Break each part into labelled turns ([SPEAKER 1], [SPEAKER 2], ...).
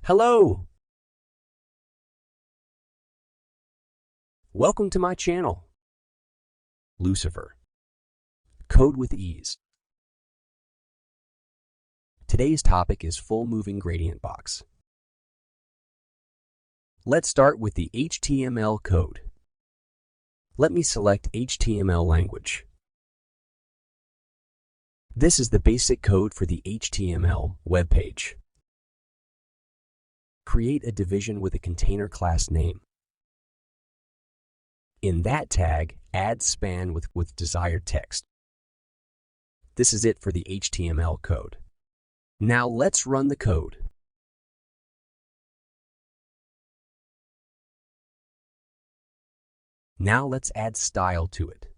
[SPEAKER 1] Hello! Welcome to my channel, Lucifer. Code with ease. Today's topic is full moving gradient box. Let's start with the HTML code. Let me select HTML language. This is the basic code for the HTML web page. Create a division with a container class name. In that tag, add span with desired text. This is it for the HTML code. Now let's run the code. Now let's add style to it.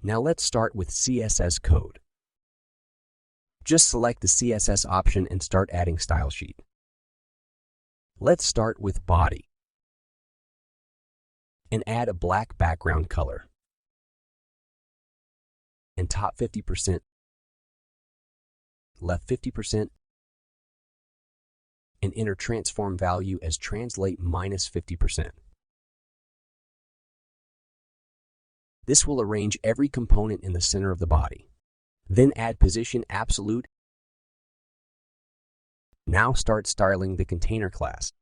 [SPEAKER 1] Now let's start with CSS Code. Just select the CSS option and start adding style sheet. Let's start with body and add a black background color and top 50%, left 50%, and enter transform value as translate -50%. This will arrange every component in the center of the body. Then add position absolute. Now start styling the container class.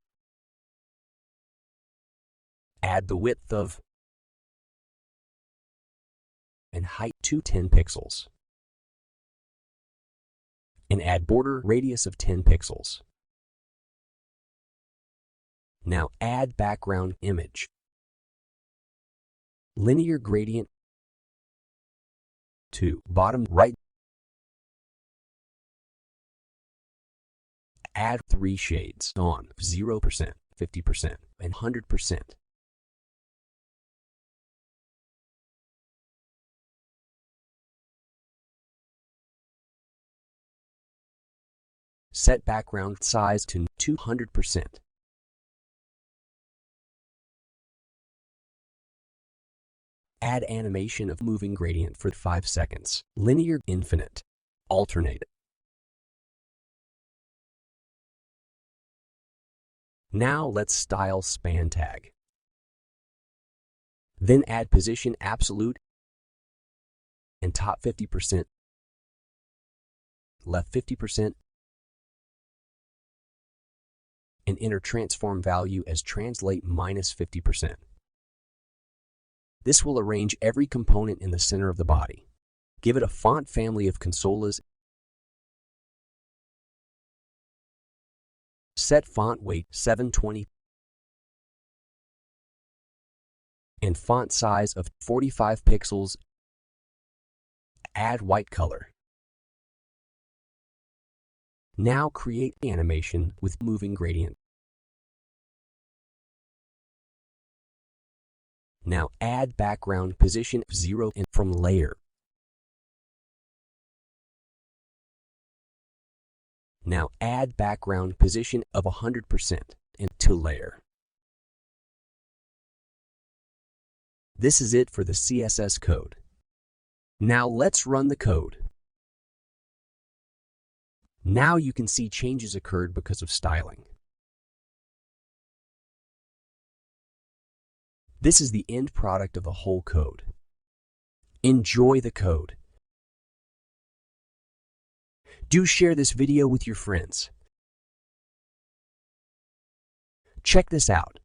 [SPEAKER 1] Add the width of and height to 10 pixels. And add border radius of 10 pixels. Now add background image. Linear gradient to bottom right. Add 3 shades on 0%, 50%, and 100%. Set background size to 200%. Add animation of moving gradient for 5 seconds. Linear infinite. Alternate. Now let's style span tag. Then add position absolute and top 50%, left 50%, and enter transform value as translate -50%. This will arrange every component in the center of the body. Give it a font family of consolas. Set font weight 720 and font size of 45 pixels. Add white color. Now create animation with moving gradient. Now add background position 0 and from layer. Now add background position of 100% and to layer. This is it for the CSS code. Now let's run the code. Now you can see changes occurred because of styling. This is the end product of the whole code. Enjoy the code. Do share this video with your friends. Check this out.